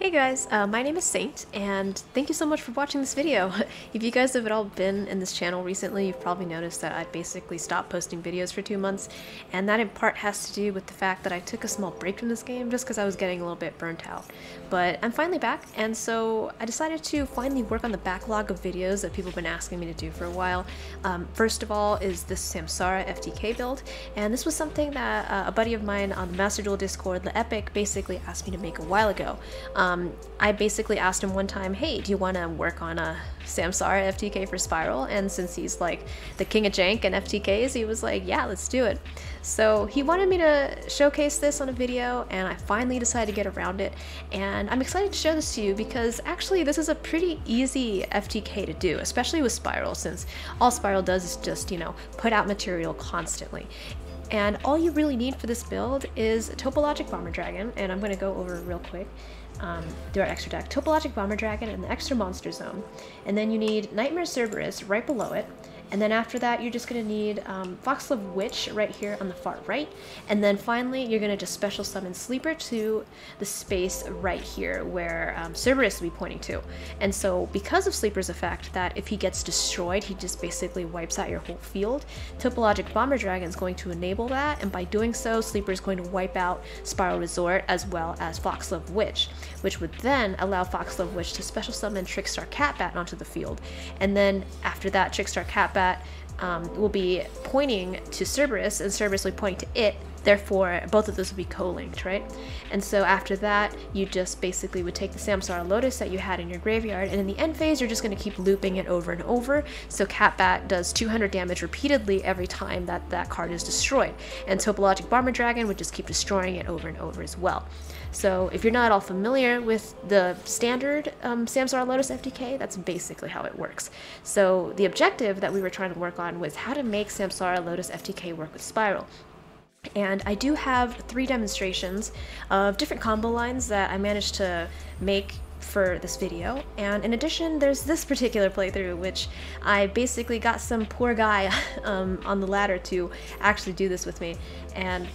Hey guys, my name is Saint, and thank you so much for watching this video. If you guys have at all been in this channel recently, you've probably noticed that I basically stopped posting videos for 2 months, and that in part has to do with the fact that I took a small break from this game just because I was getting a little bit burnt out. But I'm finally back, and so I decided to finally work on the backlog of videos that people have been asking me to do for a while. First of all is this Samsara FTK build, and this was something that a buddy of mine on the Master Duel Discord, the Epic, basically asked me to make a while ago. I basically asked him one time, hey, do you want to work on a Samsara FTK for Spiral? And since he's like the king of jank and FTKs, he was like, yeah, let's do it. So he wanted me to showcase this on a video, and I finally decided to get around it. And I'm excited to show this to you because actually this is a pretty easy FTK to do, especially with Spiral, since all Spiral does is just, put out material constantly. And all you really need for this build is Topologic Bomber Dragon, and I'm going to go over it real quick. Through our extra deck, Topologic Bomber Dragon and the extra monster zone, and then you need Nightmare Cerberus right below it, and then after that you're just going to need Foxglove Witch right here on the far right, and then finally you're going to just special summon Sleeper to the space right here where Cerberus will be pointing to. And so because of Sleeper's effect that if he gets destroyed he just basically wipes out your whole field, Topologic Bomber Dragon is going to enable that, and by doing so Sleeper is going to wipe out Spiral Resort as well as Foxglove Witch, which would then allow Foxglove Witch to special summon Trickstar Catbat onto the field. And then after that, Trickstar Catbat will be pointing to Cerberus, and Cerberus will be pointing to it. Therefore, both of those would be co-linked, right? And so after that, you just basically would take the Samsara Lotus that you had in your graveyard, and in the end phase, you're just going to keep looping it over and over. So Catbat does 200 damage repeatedly every time that that card is destroyed. And Topologic Bomber Dragon would just keep destroying it over and over as well. So if you're not at all familiar with the standard Samsara Lotus FTK, that's basically how it works. So the objective that we were trying to work on was how to make Samsara Lotus FTK work with Spiral. And I do have 3 demonstrations of different combo lines that I managed to make for this video, and in addition there's this particular playthrough which I basically got some poor guy on the ladder to actually do this with me, and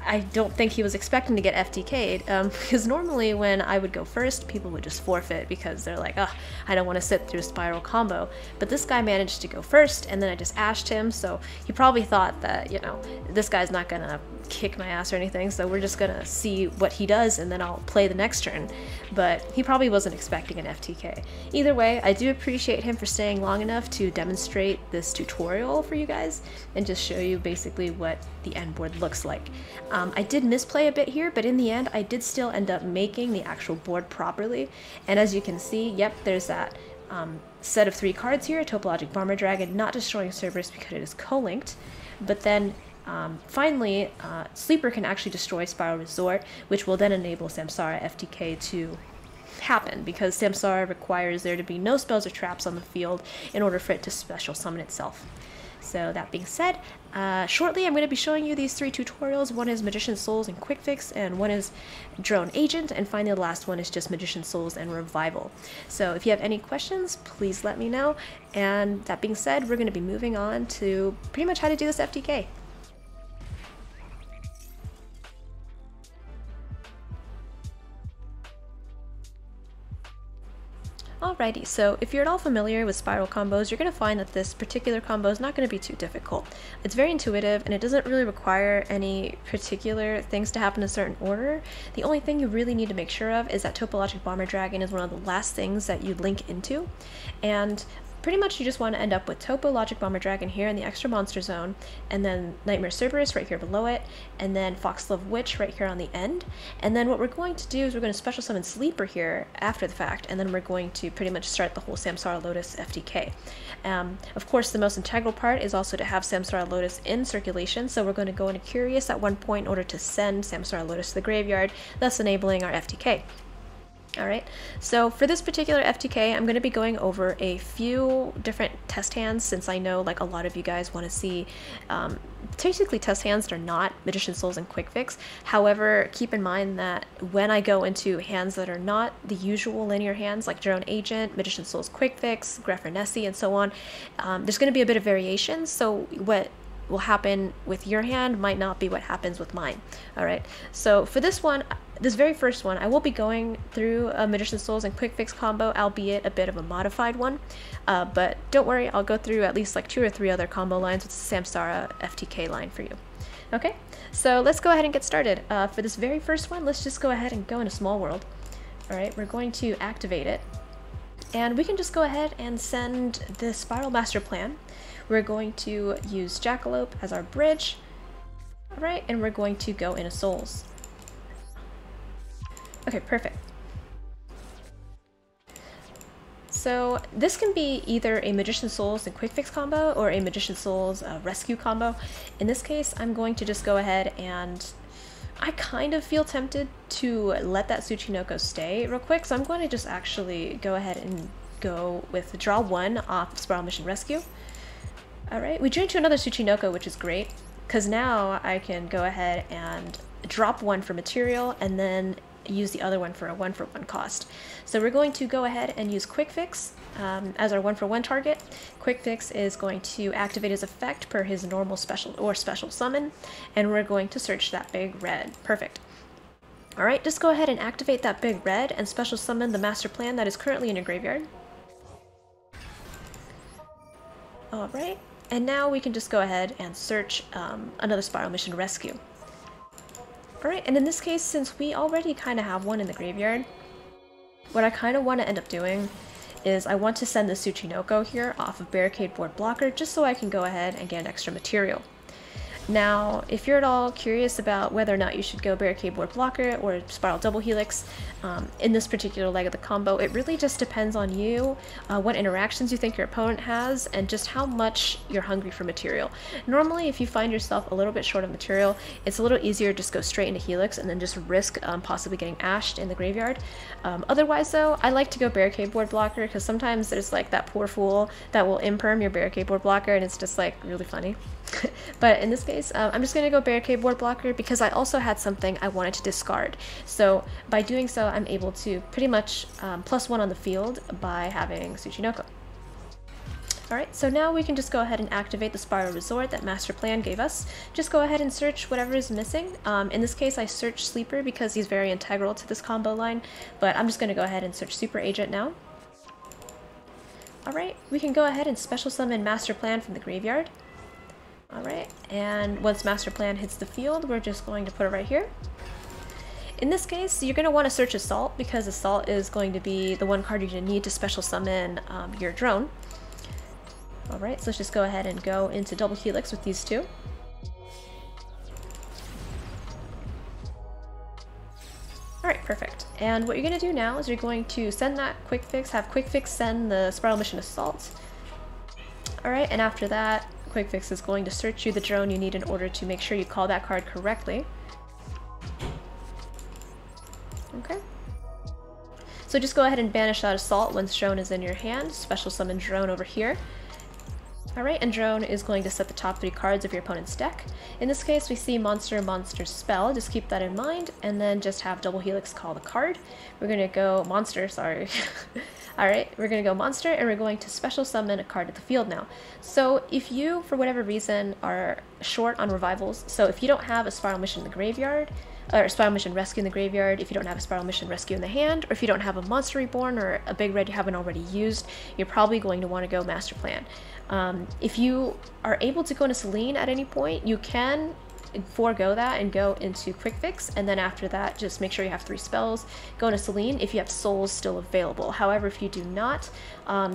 I don't think he was expecting to get FTK'd, because normally when I would go first, people would just forfeit because they're like, oh, I don't want to sit through a Spiral combo. But this guy managed to go first, and then I just ashed him, so he probably thought that, this guy's not gonna kick my ass or anything, so we're just gonna see what he does and then I'll play the next turn. But he probably wasn't expecting an FTK. Either way, I do appreciate him for staying long enough to demonstrate this tutorial for you guys and just show you basically what the end board looks like. I did misplay a bit here, but in the end I did still end up making the actual board properly, and as you can see, yep, there's that set of 3 cards here, Topologic Bomber Dragon not destroying Cerberus because it is co-linked, but then finally, Sleeper can actually destroy Spiral Resort, which will then enable Samsara FTK to happen, because Samsara requires there to be no spells or traps on the field in order for it to special summon itself. So that being said, shortly I'm going to be showing you these 3 tutorials. One is Magician Souls and Quick Fix, and one is Drone Agent, and finally the last one is just Magician Souls and Revival. So if you have any questions, please let me know. And that being said, we're going to be moving on to pretty much how to do this FTK. Alrighty, so if you're at all familiar with Spiral combos, you're going to find that this particular combo is not going to be too difficult. It's very intuitive, and it doesn't really require any particular things to happen in a certain order. The only thing you really need to make sure of is that Topologic Bomber Dragon is one of the last things that you link into, and pretty much you just want to end up with Topologic Bomber Dragon here in the extra monster zone, and then Nightmare Cerberus right here below it, and then Foxglove Witch right here on the end. And then what we're going to do is we're going to special summon Sleeper here after the fact, and then we're going to pretty much start the whole Samsara Lotus FTK. Of course, the most integral part is also to have Samsara Lotus in circulation, so we're going to go into Curious at one point in order to send Samsara Lotus to the graveyard, thus enabling our FTK. Alright, so for this particular FTK, I'm going to be going over a few different test hands, since I know like a lot of you guys want to see basically test hands that are not Magician Souls and Quick Fix. However, keep in mind that when I go into hands that are not the usual linear hands like Drone Agent, Magician Souls Quick Fix, Grepher Nessie, and so on, there's going to be a bit of variation, so what will happen with your hand might not be what happens with mine. Alright, so for this one, this very first one, I will be going through a Magician's Souls and Quick Fix combo, albeit a bit of a modified one. But don't worry, I'll go through at least like 2 or 3 other combo lines with the Samsara FTK line for you. Okay, so let's go ahead and get started. For this very first one, let's just go ahead and go into Small World. Alright, we're going to activate it. And we can just go ahead and send the Spiral Master Plan. We're going to use Jackalope as our bridge. Alright, and we're going to go into Souls. Okay, perfect. So this can be either a Magician's Souls and Quick Fix combo or a Magician's Souls Rescue combo. In this case, I'm going to just go ahead and I kind of feel tempted to let that Tsuchinoko stay real quick, so I'm going to just actually go ahead and go with draw 1 off Spiral Mission Rescue. Alright, we drew into another Tsuchinoko, which is great, because now I can go ahead and drop 1 for material and then use the other one for a 1-for-1 cost. So we're going to go ahead and use Quick Fix as our 1-for-1 target. Quick Fix is going to activate his effect per his normal special or special summon, and we're going to search that big red. Perfect. Alright, just go ahead and activate that big red and special summon the Master Plan that is currently in your graveyard. Alright, and now we can just go ahead and search another Spiral Mission Rescue. Alright, and in this case, since we already kind of have one in the graveyard, what I kind of want to end up doing is I want to send the Tsuchinoko here off of Barricade Board Blocker just so I can go ahead and get an extra material. Now, if you're at all curious about whether or not you should go Barricade Board Blocker or Spiral Double Helix in this particular leg of the combo, it really just depends on you, what interactions you think your opponent has, and just how much you're hungry for material. Normally, if you find yourself a little bit short of material, it's a little easier to just go straight into Helix and then just risk possibly getting ashed in the graveyard. Otherwise though, I like to go Barricade Board Blocker because sometimes there's like that poor fool that will imperm your Barricade Board Blocker and it's just like really funny. But in this case, I'm just going to go Barricade Board Blocker because I also had something I wanted to discard. So by doing so, I'm able to pretty much +1 on the field by having Tsuchinoko. Alright, so now we can just go ahead and activate the Spiral Resort that Master Plan gave us. Just go ahead and search whatever is missing. In this case, I searched Sleeper because he's very integral to this combo line, but I'm just going to go ahead and search Super Agent now. Alright, we can go ahead and special summon Master Plan from the graveyard. Alright, and once Master Plan hits the field, we're just going to put it right here. In this case, you're going to want to search Assault because Assault is going to be the one card you're going to need to special summon your drone. Alright, so let's just go ahead and go into Double Helix with these two. Alright, perfect. And what you're going to do now is you're going to send that Quick Fix, have Quick Fix send the Spiral Mission Assault. Alright, and after that, Quick Fix is going to search you the drone you need in order to make sure you call that card correctly. Okay. So just go ahead and banish that Assault once drone is in your hand. Special summon drone over here. Alright, and drone is going to set the top 3 cards of your opponent's deck. In this case, we see Monster, Monster, Spell. Just keep that in mind, and then just have Double Helix call the card. We're going to go Monster, sorry. Alright, we're going to go Monster, and we're going to special summon a card at the field now. So if you, for whatever reason, are short on revivals, so if you don't have a Spiral Mission in the graveyard, or a Spiral Mission Rescue in the graveyard, if you don't have a Spiral Mission Rescue in the hand, or if you don't have a Monster Reborn or a big red you haven't already used, you're probably going to want to go Master Plan. If you are able to go into Selene at any point, you can forego that and go into Quick Fix, and then after that just make sure you have 3 spells, go into Selene if you have souls still available. However, if you do not,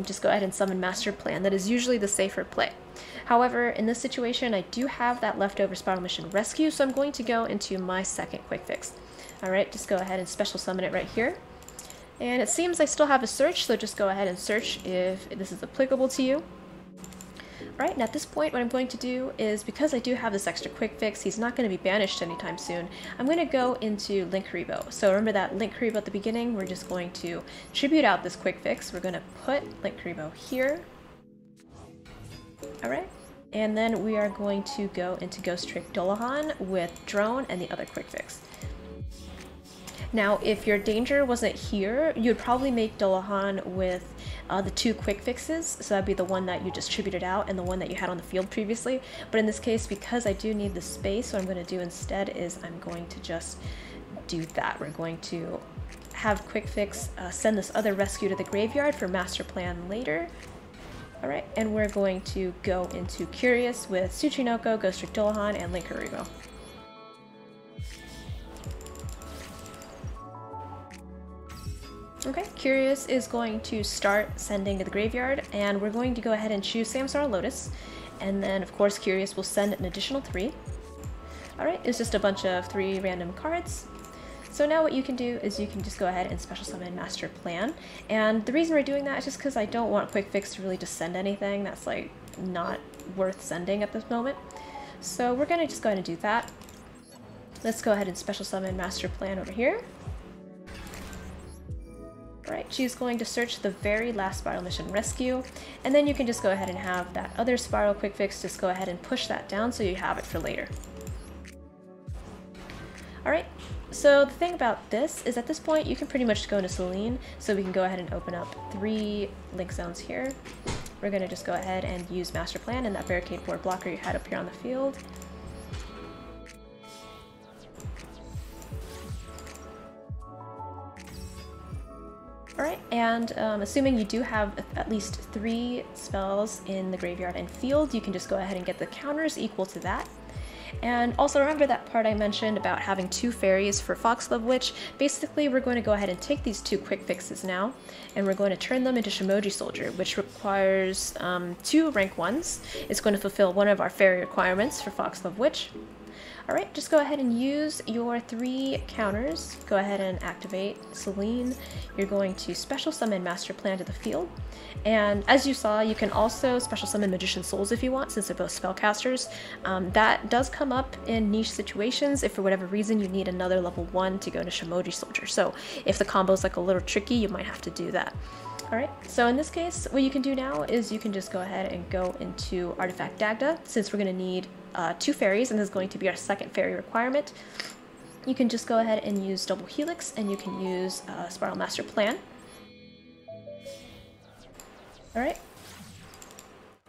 just go ahead and summon Master Plan. That is usually the safer play. However, in this situation, I do have that leftover Spiral Mission Rescue, so I'm going to go into my second Quick Fix. Alright, just go ahead and special summon it right here. And it seems I still have a search, so just go ahead and search if this is applicable to you. Right, and at this point what I'm going to do is, because I do have this extra Quick Fix, he's not going to be banished anytime soon, I'm going to go into Linkuriboh. So remember that Linkuriboh at the beginning, we're just going to tribute out this Quick Fix. We're going to put Linkuriboh here. Alright, and then we are going to go into Ghost Trick Dullahan with Drone and the other Quick Fix. Now, if your danger wasn't here, you'd probably make Dullahan with the 2 Quick Fixes, so that'd be the one that you distributed out and the one that you had on the field previously. But in this case, because I do need the space, what I'm going to do instead is I'm going to just do that. We're going to have Quick Fix send this other rescue to the graveyard for master plan later. Alright, and we're going to go into Curious with Tsuchinoko, Ghost Trick Dullahan, and Link Harugo. Okay, Curious is going to start sending to the graveyard, and we're going to go ahead and choose Samsara Lotus, and then of course Curious will send an additional 3. Alright, it's just a bunch of 3 random cards. So now what you can do is you can just go ahead and special summon Master Plan, and the reason we're doing that is just because I don't want Quick Fix to really just send anything that's like not worth sending at this moment. So we're gonna just go ahead and do that. Let's go ahead and special summon Master Plan over here. Alright, she's going to search the very last Spiral Mission Rescue, and then you can just go ahead and have that other Spiral Quick Fix just go ahead and push that down so you have it for later. Alright, so the thing about this is at this point you can pretty much go into Celine, so we can go ahead and open up 3 link zones here. We're going to just go ahead and use Master Plan and that barricade board blocker you had up here on the field. Alright, and assuming you do have at least 3 spells in the graveyard and field, you can just go ahead and get the counters equal to that. And also remember that part I mentioned about having 2 fairies for Foxglove Witch. Basically, we're going to go ahead and take these 2 quick fixes now, and we're going to turn them into Shimoji Soldier, which requires 2 rank 1s. It's going to fulfill one of our fairy requirements for Foxglove Witch. Alright, just go ahead and use your 3 counters. Go ahead and activate Celine. You're going to special summon Master Plan to the field. And as you saw, you can also special summon Magician Souls if you want, since they're both spellcasters. That does come up in niche situations if for whatever reason you need another level 1 to go into Shimoji Soldier. So if the combo's like a little tricky, you might have to do that. Alright, so in this case, what you can do now is you can just go ahead and go into Artifact Dagda, since we're going to need 2 fairies, and this is going to be our second fairy requirement. You can just go ahead and use Double Helix, and you can use Spiral Master Plan. Alright.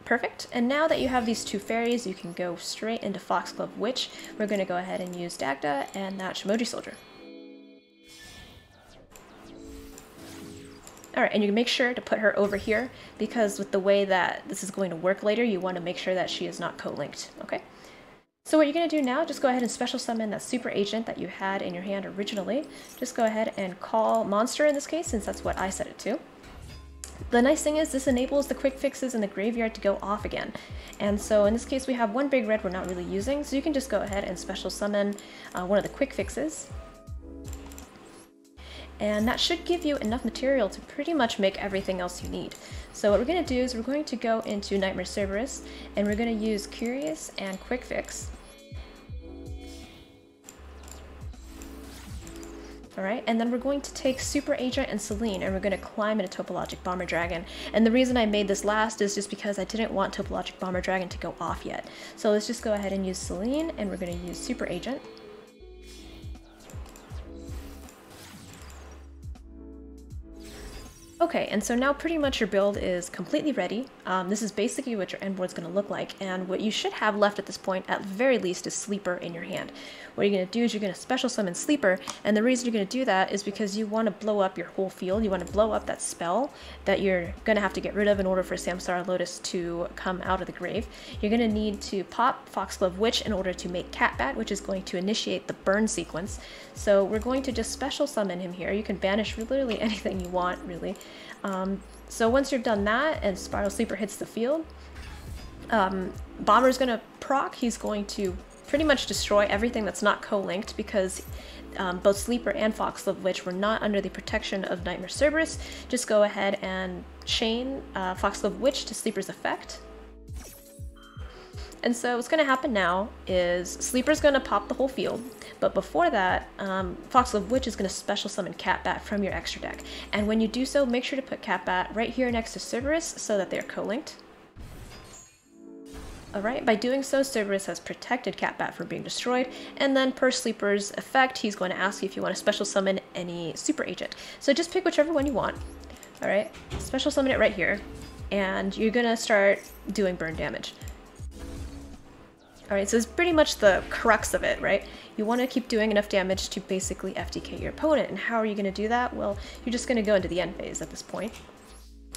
Perfect. And now that you have these 2 fairies, you can go straight into Foxglove Witch. We're going to go ahead and use Dagda and that Shimoji Soldier. Alright, and you can make sure to put her over here, because with the way that this is going to work later, you want to make sure that she is not co-linked, okay? So what you're going to do now, just go ahead and special summon that super agent that you had in your hand originally. Just go ahead and call Monster in this case, since that's what I set it to. The nice thing is this enables the quick fixes in the graveyard to go off again. And so in this case we have 1 big red we're not really using, so you can just go ahead and special summon one of the quick fixes. And that should give you enough material to pretty much make everything else you need. So what we're going to do is we're going to go into Nightmare Cerberus, and we're going to use Curious and Quick Fix. Alright, and then we're going to take Super Agent and Celine, and we're going to climb into Topologic Bomber Dragon. And the reason I made this last is just because I didn't want Topologic Bomber Dragon to go off yet. So let's just go ahead and use Celine, and we're going to use Super Agent. Okay, and so now pretty much your build is completely ready. This is basically what your end board's going to look like, and what you should have left at this point, at the very least, is Sleeper in your hand. What you're going to do is you're going to special summon Sleeper, and the reason you're going to do that is because you want to blow up your whole field. You want to blow up that spell that you're going to have to get rid of in order for Samsara Lotus to come out of the grave. You're going to need to pop Foxglove Witch in order to make Catbat, which is going to initiate the burn sequence. So we're going to just special summon him here. You can banish literally anything you want, really. So once you've done that and Spiral Sleeper hits the field, Bomber's going to proc. He's going to pretty much destroy everything that's not co-linked, because both Sleeper and Foxglove Witch were not under the protection of Nightmare Cerberus. Just go ahead and chain Foxglove Witch to Sleeper's effect. And so what's going to happen now is Sleeper's going to pop the whole field, but before that, Foxglove Witch is going to special summon Catbat from your extra deck. And when you do so, make sure to put Catbat right here next to Cerberus so that they're co-linked. Alright, by doing so, Cerberus has protected Catbat from being destroyed, and then per Sleeper's effect, he's going to ask you if you want to special summon any Super Agent. So just pick whichever one you want. Alright, special summon it right here, and you're going to start doing burn damage. Alright, so it's pretty much the crux of it, right? You want to keep doing enough damage to basically FTK your opponent, and how are you going to do that? Well, you're just going to go into the end phase at this point.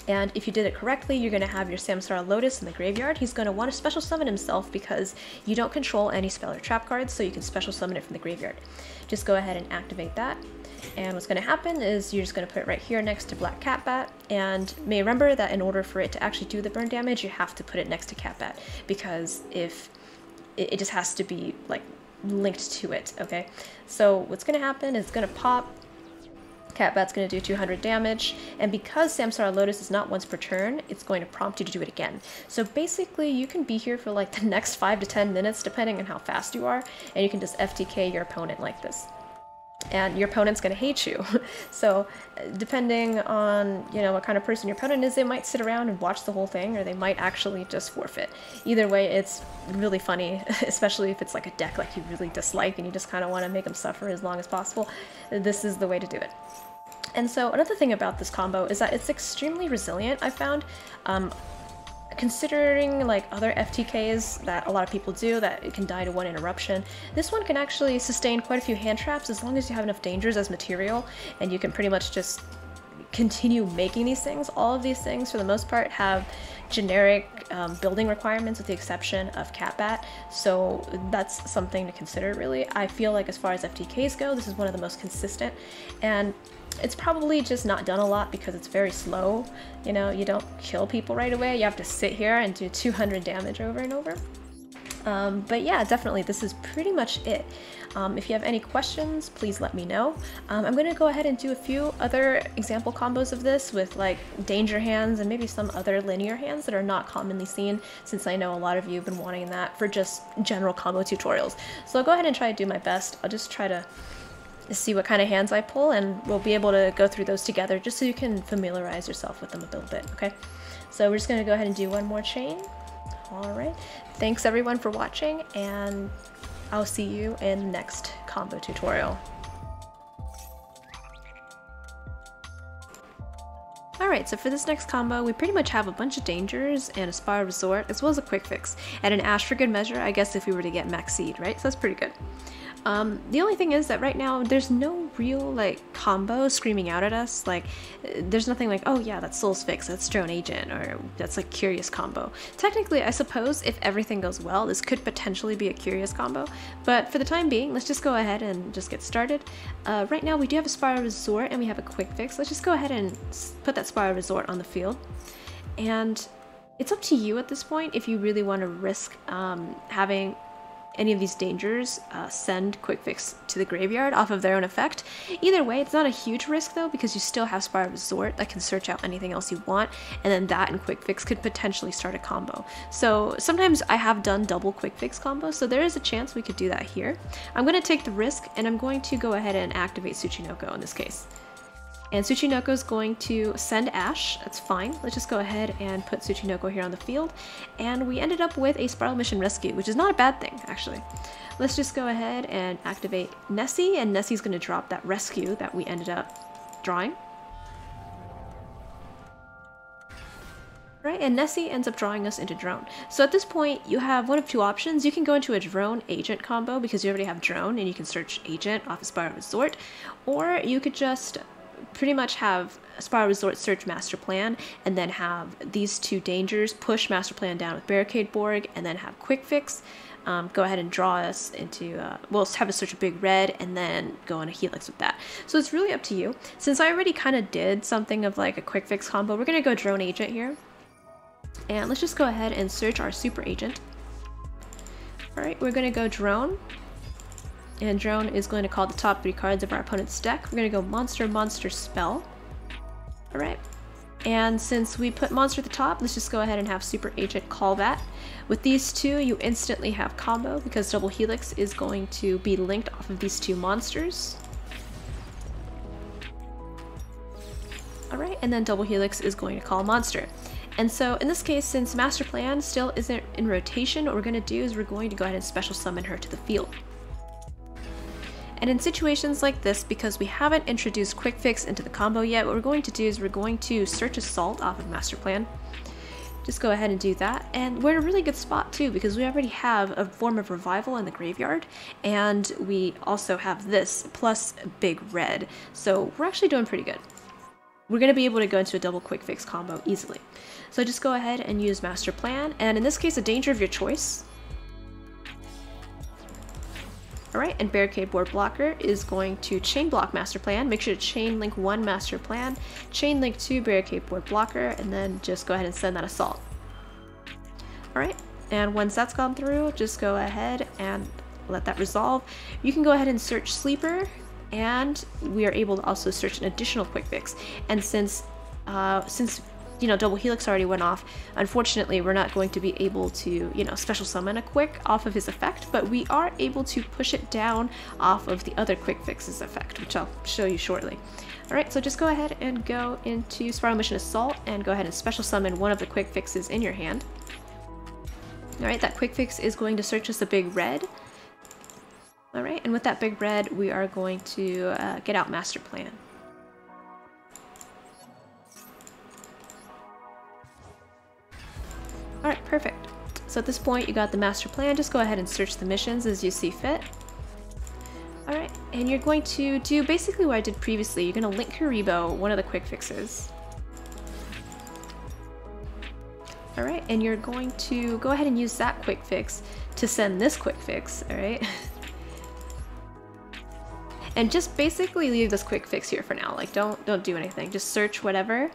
And if you did it correctly, you're going to have your Samsara Lotus in the graveyard. He's going to want to special summon himself because you don't control any spell or trap cards, so you can special summon it from the graveyard. Just go ahead and activate that. And what's going to happen is you're just going to put it right here next to Black Catbat, and may remember that in order for it to actually do the burn damage, you have to put it next to Catbat, because if it just has to be like linked to it, okay? So what's going to happen is it's going to pop, Catbat's going to do 200 damage, and because Samsara Lotus is not once per turn, it's going to prompt you to do it again. So basically you can be here for like the next 5 to 10 minutes depending on how fast you are, and you can just FTK your opponent like this. And your opponent's going to hate you. So depending on, you know, what kind of person your opponent is, they might sit around and watch the whole thing, or they might actually just forfeit. Either way, it's really funny, especially if it's like a deck like you really dislike and you just kind of want to make them suffer as long as possible. This is the way to do it. And so another thing about this combo is that it's extremely resilient, I found. Considering like other FTKs that a lot of people do, that it can die to one interruption, this one can actually sustain quite a few hand traps as long as you have enough dangers as material, and you can pretty much just continue making these things. All of these things, for the most part, have generic building requirements with the exception of Catbat, so that's something to consider really. I feel like as far as FTKs go, this is one of the most consistent, and it's probably just not done a lot because it's very slow. You know, you don't kill people right away. You have to sit here and do 200 damage over and over. But yeah, definitely, this is pretty much it. If you have any questions, please let me know. I'm going to go ahead and do a few other example combos of this with like danger hands and maybe some other linear hands that are not commonly seen, since I know a lot of you have been wanting that for just general combo tutorials. So I'll go ahead and try to do my best. I'll just try to see what kind of hands I pull, and we'll be able to go through those together just so you can familiarize yourself with them a little bit, okay? So we're just going to go ahead and do one more chain. Alright, thanks everyone for watching, and I'll see you in the next combo tutorial. Alright, so for this next combo, we pretty much have a bunch of dangers and a Spiral Resort, as well as a quick fix, and an Ash for good measure, I guess, if we were to get Max Seed, right? So that's pretty good. The only thing is that right now there's no real like combo screaming out at us. Like there's nothing like, oh yeah, that's Soul's Fix, that's Drone Agent, or that's like Curious combo. Technically, I suppose if everything goes well, this could potentially be a Curious combo, but for the time being, let's just go ahead and just get started. Right now we do have a Spiral Resort and we have a quick fix. Let's just go ahead and put that Spiral Resort on the field, and it's up to you at this point if you really want to risk having any of these dangers send Quick Fix to the graveyard off of their own effect. Either way, it's not a huge risk though, because you still have Spiral Resort that can search out anything else you want, and then that and Quick Fix could potentially start a combo. So sometimes I have done double Quick Fix combos, so there is a chance we could do that here. I'm going to take the risk, and I'm going to go ahead and activate Tsuchinoko in this case. And Tsuchinoko is going to send Ash. That's fine. Let's just go ahead and put Tsuchinoko here on the field. And we ended up with a Spiral Mission Rescue, which is not a bad thing, actually. Let's just go ahead and activate Nessie, and Nessie's going to drop that rescue that we ended up drawing. Right, and Nessie ends up drawing us into Drone. So at this point, you have one of two options. You can go into a Drone Agent combo because you already have Drone and you can search Agent off of Spiral Resort, or you could just pretty much have Spiral Resort search Master Plan, and then have these two dangers push Master Plan down with Barricade Borg, and then have Quick Fix go ahead and draw us into, we'll have a search a big red, and then go on a Helix with that. So it's really up to you. Since I already kind of did something of like a Quick Fix combo, we're going to go Drone Agent here. And let's just go ahead and search our Super Agent. Alright, we're going to go Drone. And Drone is going to call the top 3 cards of our opponent's deck. We're going to go Monster, Monster, Spell. Alright. And since we put Monster at the top, let's just go ahead and have Super Agent call that. With these two, you instantly have combo because Double Helix is going to be linked off of these two monsters. Alright, and then Double Helix is going to call Monster. And so in this case, since Master Plan still isn't in rotation, what we're going to do is we're going to go ahead and special summon her to the field. And in situations like this, because we haven't introduced Quick Fix into the combo yet, what we're going to do is we're going to search Assault off of Master Plan just go ahead and do that. And we're in a really good spot too, because we already have a form of revival in the graveyard, and we also have this plus Big Red. So we're actually doing pretty good. We're going to be able to go into a double quick fix combo easily. So just go ahead and use Master Plan, and in this case, a danger of your choice. Alright, and Barricade Board Blocker is going to chain block Master Plan. Make sure to chain link 1 Master Plan, chain link 2 Barricade Board Blocker, and then just go ahead and send that Assault. Alright, and once that's gone through, just go ahead and let that resolve. You can go ahead and search Sleeper, and we are able to also search an additional quick fix. And since you know, Double Helix already went off, unfortunately we're not going to be able to, you know, special summon a quick off of his effect, but we are able to push it down off of the other quick fix's effect, which I'll show you shortly. Alright, so just go ahead and go into Spiral Mission Assault and go ahead and special summon one of the quick fixes in your hand. Alright, that quick fix is going to search us a Big Red. Alright, and with that Big Red, we are going to get out Master Plan. Alright, perfect. So at this point, you got the Master Plan. Just go ahead and search the missions as you see fit. Alright, and you're going to do basically what I did previously. You're going to link Kuriboh, one of the quick fixes. Alright, and you're going to go ahead and use that quick fix to send this quick fix, alright? And just basically leave this quick fix here for now. Like, don't do anything. Just search whatever.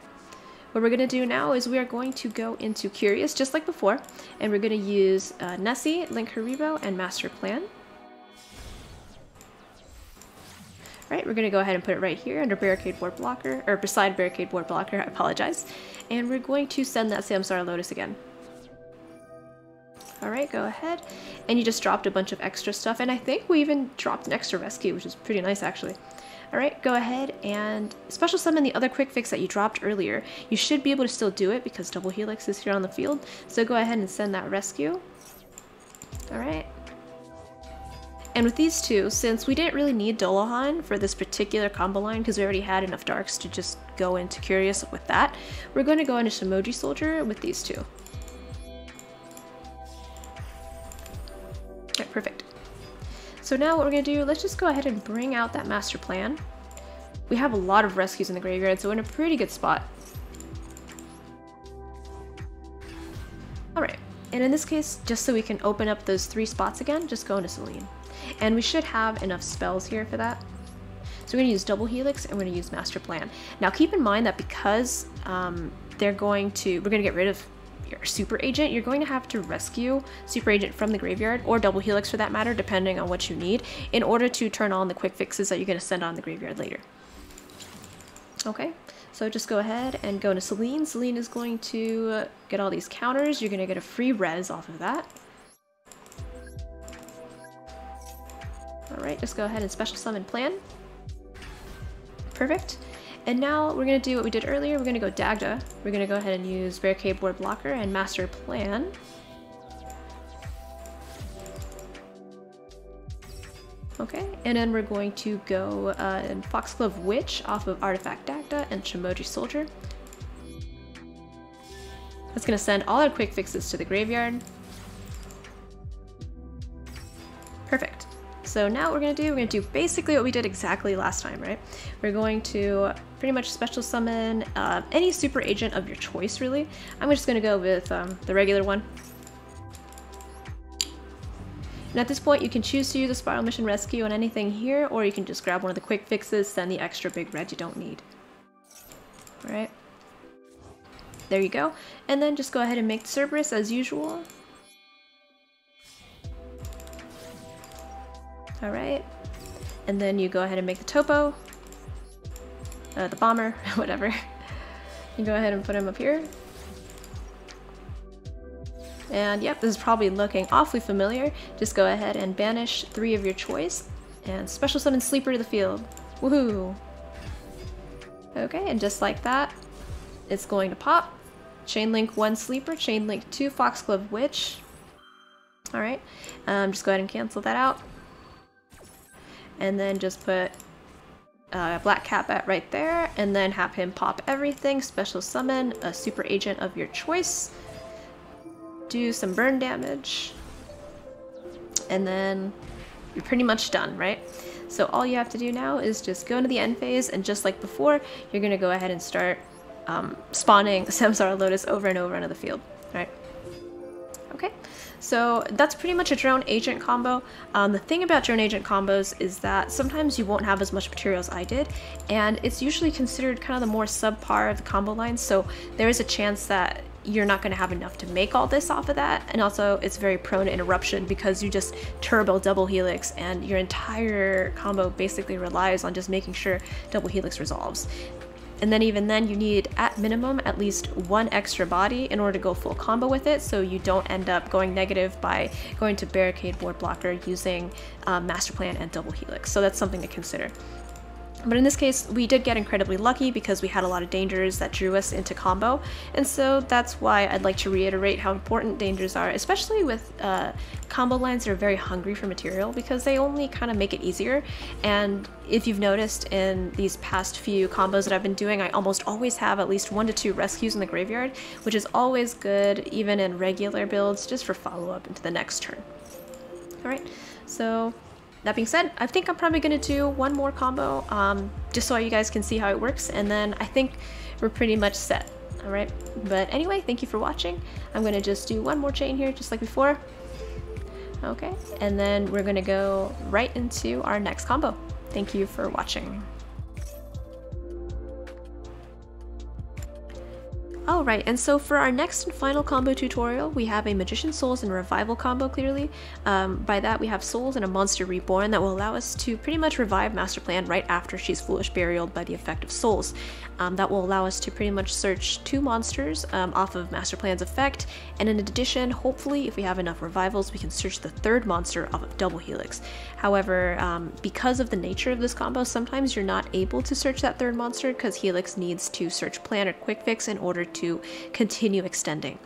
What we're going to do now is we are going to go into Curious, just like before, and we're going to use Nessie, Link Kuriboh, and Master Plan. Right, we're going to go ahead and put it right here under Barricade Board Blocker, or beside Barricade Board Blocker, I apologize. And we're going to send that Samsara Lotus again. Alright, go ahead. And you just dropped a bunch of extra stuff, and I think we even dropped an extra rescue, which is pretty nice actually. Alright, go ahead and special summon the other quick fix that you dropped earlier. You should be able to still do it because Double Helix is here on the field, so go ahead and send that rescue. Alright. And with these two, since we didn't really need Dullahan for this particular combo line because we already had enough darks to just go into Curious with that, we're going to go into Shimoji Soldier with these two. Alright, perfect. So now what we're going to do, let's just go ahead and bring out that Master Plan. We have a lot of rescues in the graveyard, so we're in a pretty good spot. Alright, and in this case, just so we can open up those 3 spots again, just go into Selene. And we should have enough spells here for that. So we're going to use Double Helix and we're going to use Master Plan. Now keep in mind that because we're going to get rid of your Super Agent, you're going to have to rescue Super Agent from the graveyard, or Double Helix for that matter, depending on what you need, in order to turn on the quick fixes that you're going to send on the graveyard later. Okay, so just go ahead and go into Selene. Selene is going to get all these counters. You're going to get a free res off of that. Alright, just go ahead and special summon Plan. Perfect. And now we're going to do what we did earlier. We're going to go Dagda. We're going to go ahead and use Barricade Board Blocker and Master Plan. Okay, and then we're going to go in Foxglove Witch off of Artifact Dagda and Shimoji Soldier. That's going to send all our quick fixes to the graveyard. Perfect. So now what we're going to do basically what we did exactly last time, right? We're going to pretty much special summon any Super Agent of your choice, really. I'm just going to go with the regular one. And at this point, you can choose to use a Spiral Mission Rescue on anything here, or you can just grab one of the quick fixes, send the extra Big Red you don't need. Alright. There you go. And then just go ahead and make Cerberus as usual. Alright, and then you go ahead and make the Topo, the Bomber, whatever. You go ahead and put him up here. And yep, this is probably looking awfully familiar. Just go ahead and banish 3 of your choice, and special summon Sleeper to the field. Woohoo! Okay, and just like that, it's going to pop. Chain link 1 Sleeper, chain link 2 Foxglove Witch. Alright, just go ahead and cancel that out. And then just put Black Cat right there, and then have him pop everything, special summon a Super Agent of your choice. do some burn damage, and then you're pretty much done, right? So all you have to do now is just go into the end phase, and just like before, you're gonna go ahead and start spawning Samsara Lotus over and over into the field, right? Okay, so that's pretty much a drone agent combo. The thing about drone agent combos is that sometimes you won't have as much material as I did, and it's usually considered kind of the more subpar of the combo line, so there is a chance that you're not going to have enough to make all this off of that, and also it's very prone to interruption because you just turbo double helix and your entire combo basically relies on just making sure double helix resolves. And then even then you need at minimum at least one extra body in order to go full combo with it, so you don't end up going negative by going to barricade board blocker using master plan and double helix. So that's something to consider. But in this case, we did get incredibly lucky because we had a lot of dangers that drew us into combo, and so that's why I'd like to reiterate how important dangers are, especially with combo lines that are very hungry for material, because they only kind of make it easier. And if you've noticed in these past few combos that I've been doing, I almost always have at least 1 to 2 rescues in the graveyard, which is always good even in regular builds, just for follow-up into the next turn. Alright, so that being said, I think I'm probably going to do one more combo, just so you guys can see how it works, and then I think we're pretty much set. Alright, but anyway, thank you for watching. I'm going to just do one more chain here, just like before. Okay, and then we're going to go right into our next combo. Thank you for watching. Alright, and so for our next and final combo tutorial, we have a Magician Souls and Revival combo, clearly. By that, we have Souls and a Monster Reborn that will allow us to pretty much revive Master Plan right after she's Foolish Burialed by the effect of Souls. That will allow us to pretty much search 2 monsters off of Master Plan's effect, and in addition, hopefully, if we have enough revivals, we can search the 3rd monster off of Double Helix. However, because of the nature of this combo, sometimes you're not able to search that 3rd monster because Helix needs to search Plan or Quick Fix in order to continue extending.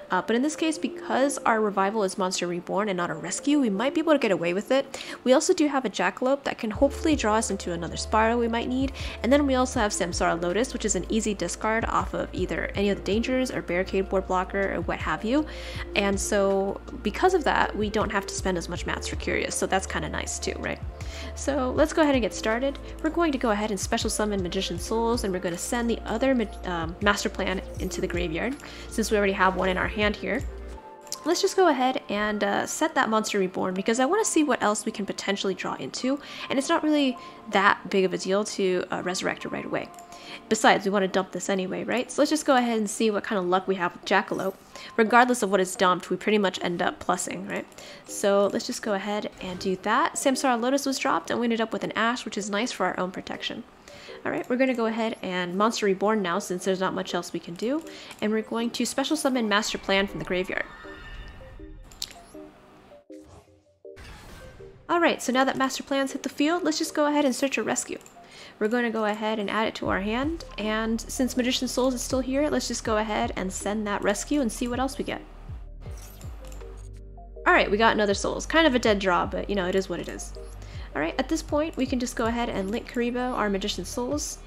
But in this case, because our revival is Monster Reborn and not a rescue, we might be able to get away with it. We also do have a Jackalope that can hopefully draw us into another Spiral we might need, and then we also have Samsara Lotus, which is an easy discard off of either any of the dangers or barricade board blocker or what have you. And so because of that, we don't have to spend as much mats for Curious, so that's kind of nice too, right? So let's go ahead and get started. We're going to go ahead and special summon Magician Souls, and we're going to send the other Master Plan into the graveyard, since we already have one in our hand here. Let's just go ahead and set that Monster Reborn, because I want to see what else we can potentially draw into, and it's not really that big of a deal to resurrect her right away. Besides, we want to dump this anyway, right? So let's just go ahead and see what kind of luck we have with Jackalope. Regardless of what is dumped, we pretty much end up plussing, right? So let's just go ahead and do that. Samsara Lotus was dropped, and we ended up with an Ash, which is nice for our own protection. Alright, we're going to go ahead and Monster Reborn now, since there's not much else we can do, and we're going to special summon Master Plan from the graveyard. Alright, so now that Master Plan's hit the field, let's just go ahead and search a rescue. We're going to go ahead and add it to our hand, and since Magician Souls is still here, let's just go ahead and send that rescue and see what else we get. Alright, we got another Souls. Kind of a dead draw, but you know, it is what it is. Alright, at this point, we can just go ahead and link Karibo, our Magician Souls.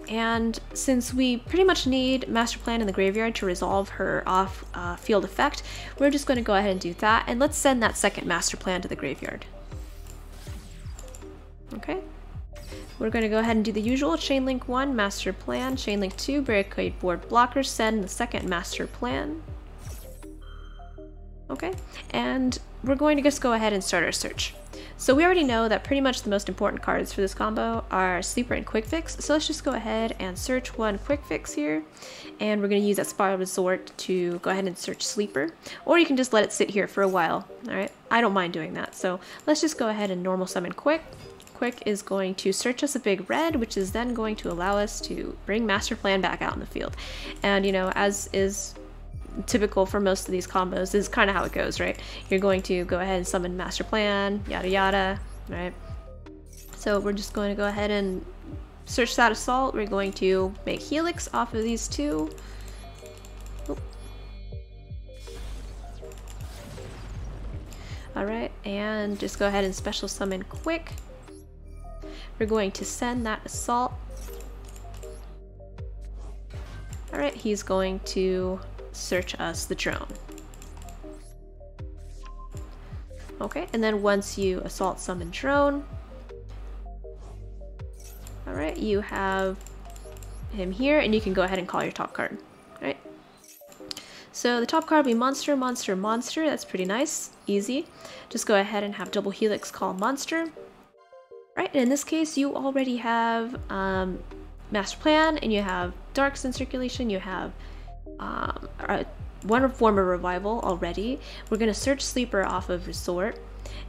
And since we pretty much need Master Plan in the graveyard to resolve her off field effect, we're just going to go ahead and do that, and let's send that second Master Plan to the graveyard. Okay, we're going to go ahead and do the usual Chain Link 1, Master Plan, Chain Link 2, Barricade Board Blocker, send the second Master Plan. Okay, and we're going to just go ahead and start our search. So we already know that pretty much the most important cards for this combo are Sleeper and Quick Fix, so let's just go ahead and search one Quick Fix here, and we're going to use that Spiral Resort to go ahead and search Sleeper, or you can just let it sit here for a while. Alright, I don't mind doing that, so let's just go ahead and normal summon Quick. Quick is going to search us a big red, which is then going to allow us to bring Master Plan back out in the field. And you know, as is typical for most of these combos, this is kind of how it goes, right? You're going to go ahead and summon Master Plan, yada yada, right? So we're just going to go ahead and search that Assault. We're going to make Helix off of these 2. Alright, and just go ahead and special summon Quick. We're going to send that Assault. Alright, he's going to search us the drone. Okay, and then once you assault summon drone, alright, you have him here, and you can go ahead and call your top card. Right? So the top card will be monster, monster, monster. That's pretty nice, easy. Just go ahead and have double helix call monster. Right, and in this case, you already have master plan, and you have darks in circulation. You have one form of revival already. We're gonna search sleeper off of resort.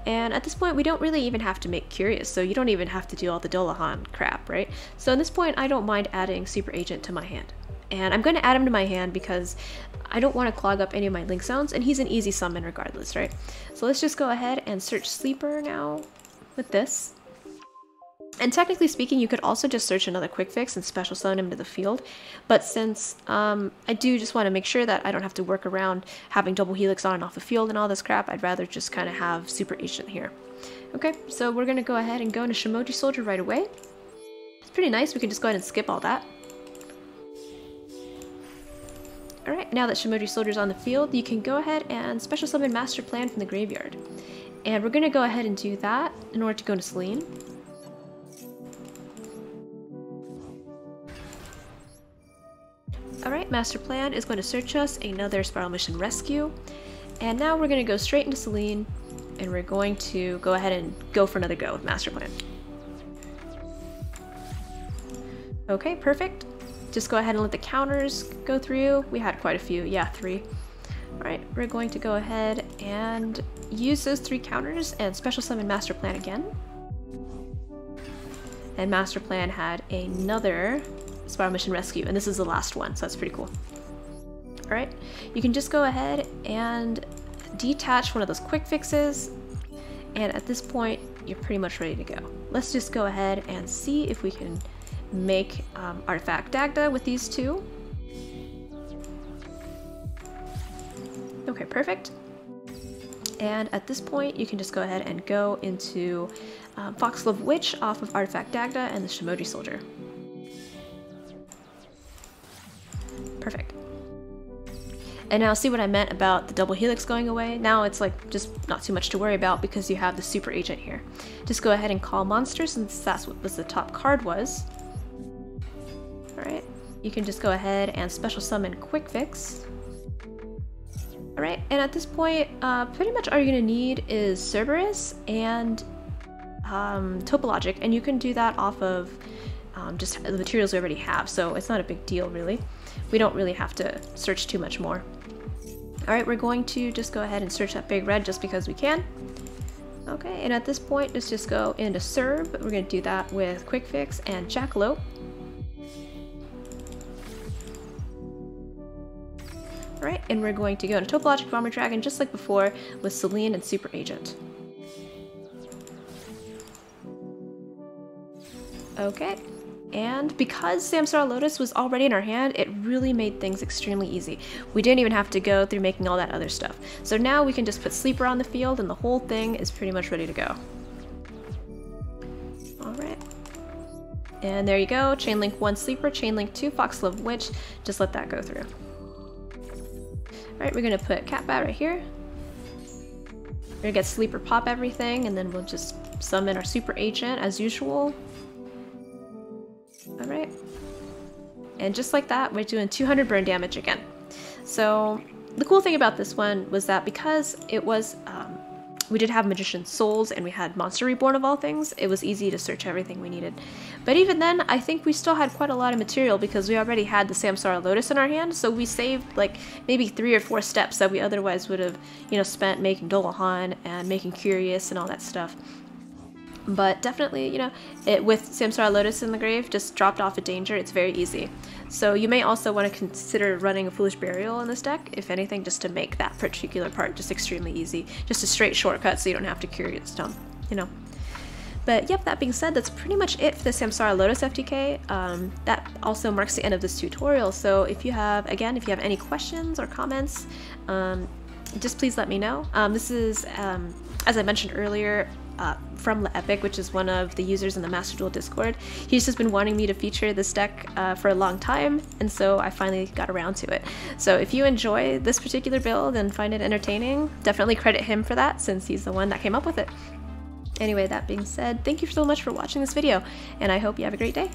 And at this point, we don't really even have to make curious, so you don't even have to do all the Dullahan crap, right? So in this point, I don't mind adding Super Agent to my hand. And I'm going to add him to my hand because I don't want to clog up any of my link zones, and he's an easy summon regardless, right? So let's just go ahead and search Sleeper now with this. And technically speaking, you could also just search another quick fix and special summon him to the field. But since I do just want to make sure that I don't have to work around having double helix on and off the field and all this crap, I'd rather just kind of have Super Agent here. Okay, so we're going to go ahead and go into Shimoji Soldier right away. It's pretty nice. We can just go ahead and skip all that. Alright, now that Shimoji Soldier's on the field, you can go ahead and special summon Master Plan from the graveyard. And we're going to go ahead and do that in order to go into Selene. Alright, Master Plan is going to search us another Spiral Mission Rescue. And now we're going to go straight into Selene, and we're going to go ahead and go for another go with Master Plan. Okay, perfect. Just go ahead and let the counters go through. We had quite a few, yeah, 3. Alright, we're going to go ahead and use those 3 counters and special summon Master Plan again. And Master Plan had another Spiral Mission Rescue, and this is the last one, so that's pretty cool. Alright, you can just go ahead and detach one of those quick fixes, and at this point, you're pretty much ready to go. Let's just go ahead and see if we can make Artifact Dagda with these 2. Okay, perfect. And at this point, you can just go ahead and go into Foxglove Witch off of Artifact Dagda and the Shimoji Soldier. Perfect. And now see what I meant about the double helix going away? Now it's like just not too much to worry about because you have the Super Agent here. Just go ahead and call monster since that's what the top card was. Alright, you can just go ahead and special summon Quick Fix. Alright, and at this point, pretty much all you're going to need is Cerberus and Topologic, and you can do that off of just the materials we already have, so it's not a big deal really. We don't really have to search too much more. Alright, we're going to just go ahead and search that big red just because we can. Okay, and at this point, let's just go into Cerb. We're going to do that with Quick Fix and Jackalope. Alright, and we're going to go into Topologic Bomber Dragon just like before with Selene and Super Agent. Okay, and because Samsara Lotus was already in our hand, it really made things extremely easy. We didn't even have to go through making all that other stuff. So now we can just put Sleeper on the field and the whole thing is pretty much ready to go. Alright. And there you go, Chainlink 1 Sleeper, Chainlink 2 Foxglove Witch, just let that go through. Alright, we're gonna put Catbat right here. We're gonna get Sleeper pop everything, and then we'll just summon our Super Agent as usual. Alright. And just like that, we're doing 200 burn damage again. So, the cool thing about this one was that because it was, we did have Magician's Souls and we had Monster Reborn of all things, it was easy to search everything we needed. But even then, I think we still had quite a lot of material because we already had the Samsara Lotus in our hand, so we saved like maybe 3 or 4 steps that we otherwise would have, you know, spent making Dullahan and making Curious and all that stuff. But definitely, you know, with Samsara Lotus in the grave, just dropped off a danger, it's very easy. So you may also want to consider running a Foolish Burial in this deck, if anything, just to make that particular part just extremely easy. Just a straight shortcut so you don't have to Curious Dump, you know. But yep, that being said, that's pretty much it for the Samsara Lotus FTK. That also marks the end of this tutorial, so if you have, again, if you have any questions or comments, just please let me know. This is, as I mentioned earlier, from Epic, which is one of the users in the Master Duel Discord. He's just been wanting me to feature this deck for a long time, and so I finally got around to it. So if you enjoy this particular build and find it entertaining, definitely credit him for that, since he's the one that came up with it. Anyway, that being said, thank you so much for watching this video, and I hope you have a great day.